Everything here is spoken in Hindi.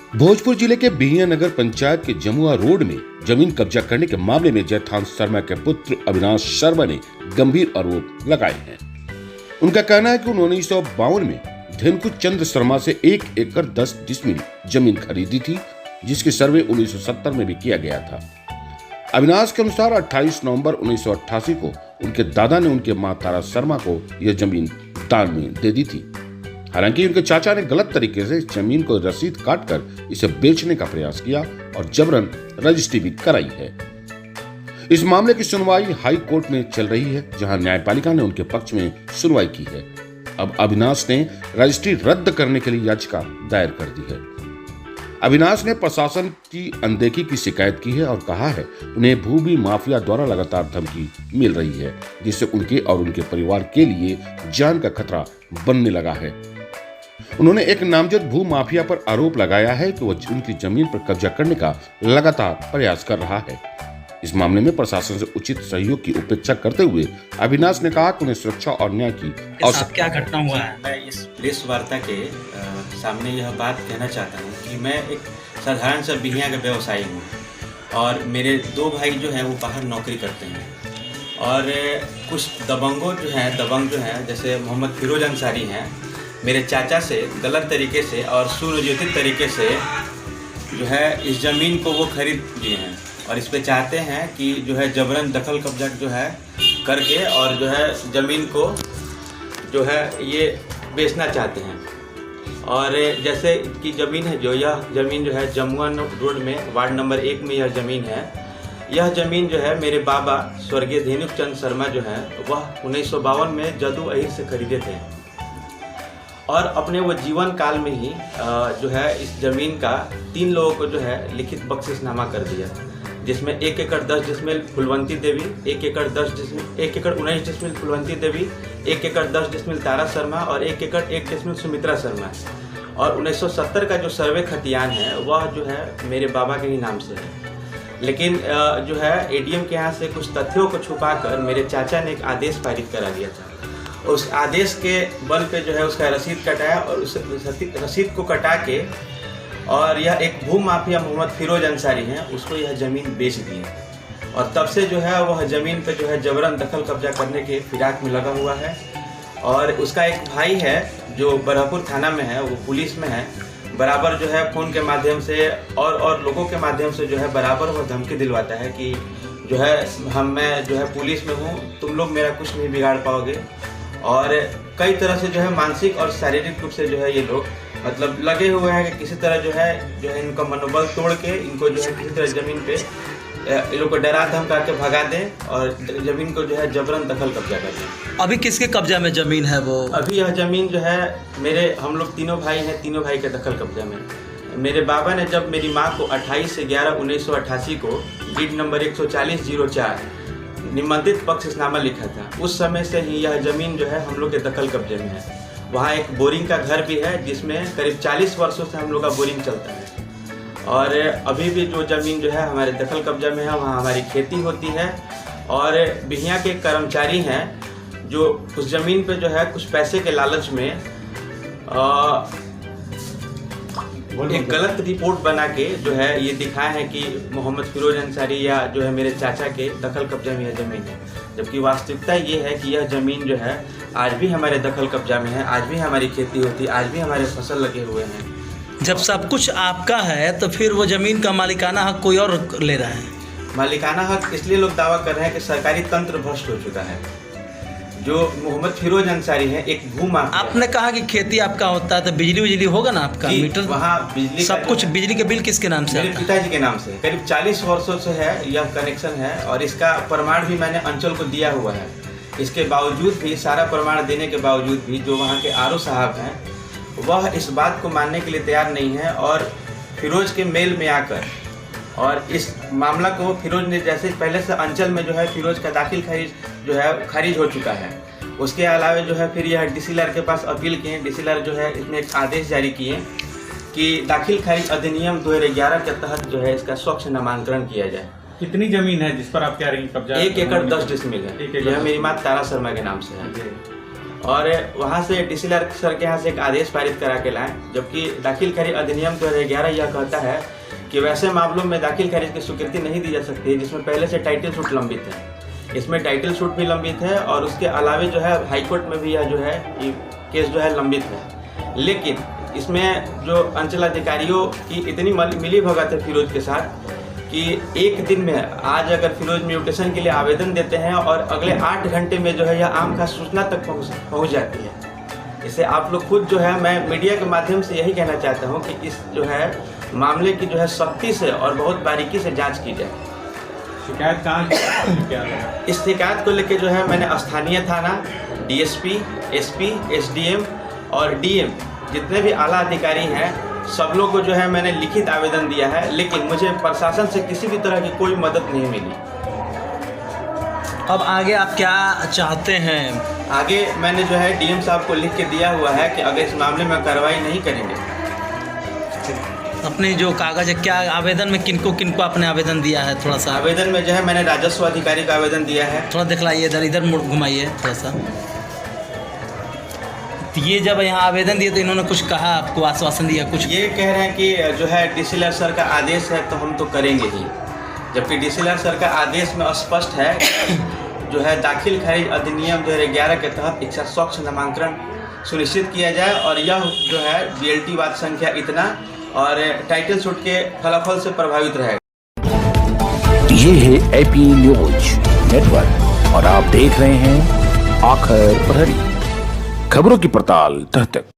भोजपुर जिले के बिहिया नगर पंचायत के जमुआ रोड में जमीन कब्जा करने के मामले में जयथान शर्मा के पुत्र अविनाश शर्मा ने गंभीर आरोप लगाए हैं। उनका कहना है कि 1952 में धेनुकु चंद्र शर्मा से 1 एकड़ 10 डिसमिल जमीन खरीदी थी, जिसकी सर्वे 1970 में भी किया गया था। अविनाश के अनुसार 28 नवंबर 1988 को उनके दादा ने उनके मां तारा शर्मा को यह जमीन दान में दे दी थी। हालांकि उनके चाचा ने गलत तरीके से इस जमीन को रसीद काटकर इसे बेचने का प्रयास किया और जबरन रजिस्ट्री भी कराई है। इस मामले की सुनवाई हाई कोर्ट में चल रही है, जहां न्यायपालिका ने उनके पक्ष में सुनवाई की है। अब अविनाश ने रजिस्ट्री रद्द करने के लिए याचिका दायर कर दी है। अविनाश ने प्रशासन की अनदेखी की शिकायत की है और कहा है उन्हें भूमि माफिया द्वारा लगातार धमकी मिल रही है, जिससे उनके और उनके परिवार के लिए जान का खतरा बनने लगा है। उन्होंने एक नामजद भू माफिया पर आरोप लगाया है कि वह उनकी जमीन पर कब्जा करने का लगातार प्रयास कर रहा है। इस मामले में प्रशासन से उचित सहयोग की उपेक्षा करते हुए अविनाश ने कहा कि उन्हें सुरक्षा और न्याय की आवश्यकता। क्या घटना हुआ है? मैं इस प्रेस वार्ता के सामने यह बात कहना चाहता हूँ कि मैं एक साधारण सा बिहिया का व्यवसायी हूँ और मेरे 2 भाई जो हैं वो बाहर नौकरी करते हैं और कुछ दबंग जो हैं जैसे मोहम्मद फिरोज अंसारी हैं, मेरे चाचा से गलत तरीके से और सुनियोजित तरीके से जो है इस ज़मीन को वो खरीद लिए हैं और इस पे चाहते हैं कि जो है जबरन दखल कब्जा जो है करके और जो है ज़मीन को जो है ये बेचना चाहते हैं। और जैसे कि ज़मीन है यह ज़मीन जो है जमुआ रोड में वार्ड नंबर 1 में यह ज़मीन है। यह ज़मीन जो है मेरे बाबा स्वर्गीय धेनुकु चंद्र शर्मा जो है वह 1952 में जदू अहीर से खरीदे थे और अपने वो जीवन काल में ही जो है इस ज़मीन का 3 लोगों को जो है लिखित बख्शिशनामा कर दिया, जिसमें 1 एकड़ 10 डिसमिल फुलवंती देवी, 1 एकड़ 19 डिसमिल फुलवंती देवी, 1 एकड़ 10 डिसमिल तारा शर्मा और 1 एकड़ 1 डिसमिल सुमित्रा शर्मा। और 1970 का जो सर्वे खतियान है वह जो है मेरे बाबा के ही नाम से है, लेकिन जो है एडीएम के यहाँ से कुछ तथ्यों को छुपाकर मेरे चाचा ने एक आदेश पारित करा दिया था। उस आदेश के बल पे जो है उसका रसीद कटाया और उस रसीद को कटा के और यह एक भू माफिया मोहम्मद फिरोज अंसारी हैं, उसको यह ज़मीन बेच दी और तब से जो है वह ज़मीन पे जो है जबरन दखल कब्जा करने के फिराक में लगा हुआ है। और उसका एक भाई है जो बरहपुर थाना में है, वो पुलिस में है, बराबर जो है फ़ोन के माध्यम से और लोगों के माध्यम से जो है बराबर वो धमकी दिलवाता है कि जो है मैं जो है पुलिस में हूँ, तुम लोग मेरा कुछ नहीं बिगाड़ पाओगे। और कई तरह से जो है मानसिक और शारीरिक रूप से जो है ये लोग मतलब लगे हुए हैं कि किसी तरह जो है इनका मनोबल तोड़ के इनको जो है किसी तरह ज़मीन पे इन लोग को डरा धमका के भगा दें और ज़मीन को जो है जबरन दखल कब्जा कर दें। अभी किसके कब्जा में ज़मीन है वो? अभी यह ज़मीन जो है हम लोग तीनों भाई हैं, तीनों भाई के दखल कब्जा में। मेरे बाबा ने जब मेरी माँ को 28/11/1988 को डीड नंबर 140/04 निबंधित बख्शिशनामा लिखा था, उस समय से ही यह ज़मीन जो है हम लोग के दखल कब्जे में है। वहाँ एक बोरिंग का घर भी है जिसमें करीब 40 वर्षों से हम लोग का बोरिंग चलता है और अभी भी जो ज़मीन जो है हमारे दखल कब्जा में है, वहाँ हमारी खेती होती है। और बिहिया के कर्मचारी हैं जो उस ज़मीन पे जो है कुछ पैसे के लालच में एक गलत रिपोर्ट बना के जो है ये दिखाया है कि मोहम्मद फिरोज अंसारी या जो है मेरे चाचा के दखल कब्जा में यह ज़मीन है, जबकि वास्तविकता ये है कि यह ज़मीन जो है आज भी हमारे दखल कब्जा में है, आज भी हमारी खेती होती है, आज भी हमारे फसल लगे हुए हैं। जब सब कुछ आपका है तो फिर वो ज़मीन का मालिकाना हक कोई और ले रहा है? मालिकाना हक इसलिए लोग दावा कर रहे हैं कि सरकारी तंत्र भ्रष्ट हो चुका है। जो मोहम्मद फिरोज अंसारी है एक भू माफिया। आपने कहा कि खेती आपका होता है तो बिजली होगा ना आपका? मीटर वहाँ बिजली सब कुछ, बिजली के बिल किसके नाम से? मेरे पिताजी के नाम से। करीब 40 वर्षों से है यह कनेक्शन है और इसका प्रमाण भी मैंने अंचल को दिया हुआ है। इसके बावजूद भी, सारा प्रमाण देने के बावजूद भी जो वहाँ के आरओ साहब हैं वह इस बात को मानने के लिए तैयार नहीं है और फिरोज के मेल में आकर और इस मामला को फिरोज ने जैसे पहले से अंचल में जो है फिरोज का दाखिल खारिज हो चुका है। उसके अलावा जो है फिर यह डीसीएलआर के पास अपील किए। डीसीएलआर जो है इसमें एक आदेश जारी किए कि दाखिल खारिज अधिनियम 2011 के तहत जो है इसका स्वच्छ नामांकन किया जाए। कितनी जमीन है जिस पर आप कह रही हैं कब्जा? 1 एकड़ 10 डिसमिल है। यह मेरी माँ तारा शर्मा के नाम से है। और वहाँ से डीसीएल सर के यहाँ से एक आदेश पारित करा के लाएँ, जबकि दाखिल खारिज अधिनियम 2011 यह कहता है कि वैसे मामलों में दाखिल खारिज की स्वीकृति नहीं दी जा सकती जिसमें पहले से टाइटल सूट लंबित है। इसमें टाइटल सूट भी लंबित है और उसके अलावे जो है हाईकोर्ट में भी यह जो है ये केस जो है लंबित है। लेकिन इसमें जो अंचलाधिकारियों की इतनी मिली भगत है फिरोज के साथ कि एक दिन में आज अगर फिरोज म्यूटेशन के लिए आवेदन देते हैं और अगले 8 घंटे में जो है यह आम खास सूचना तक पहुंच जाती है। इसे आप लोग खुद जो है, मैं मीडिया के माध्यम से यही कहना चाहता हूं कि इस जो है मामले की जो है सख्ती से और बहुत बारीकी से जांच की जाए। शिकायत कहाँ इस शिकायत को लेकर जो है मैंने स्थानीय थाना, डीएसपी, एसपी, एसडीएम और डीएम जितने भी आला अधिकारी हैं सब लोग को जो है मैंने लिखित आवेदन दिया है, लेकिन मुझे प्रशासन से किसी भी तरह की कोई मदद नहीं मिली। अब आगे आप क्या चाहते हैं? आगे मैंने जो है डीएम साहब को लिख के दिया हुआ है कि अगर इस मामले में कार्रवाई नहीं करेंगे। अपने जो कागज है, क्या आवेदन में किनको किनको आपने आवेदन दिया है? थोड़ा सा आवेदन में जो है मैंने राजस्व अधिकारी का आवेदन दिया है। थोड़ा दिखलाइए, इधर इधर मुड़ घुमाइए थोड़ा सा। तो ये जब यहाँ आवेदन दिए तो इन्होंने कुछ कहा आपको, आश्वासन दिया कुछ? ये कह रहे हैं कि जो है डीसीएल सर का आदेश है तो हम तो करेंगे ही, जबकि डीसीएल सर का आदेश में स्पष्ट है जो है दाखिल खारिज अधिनियम 2011 के तहत इच्छा स्वच्छ नामांकन सुनिश्चित किया जाए और यह जो है बीएलटी वाद संख्या इतना और टाइटल सूट के फलाफल से प्रभावित रहेगा। ये है एपी न्यूज नेटवर्क और आप देख रहे हैं आखिर प्रहरी, खबरों की पड़ताल तह तक।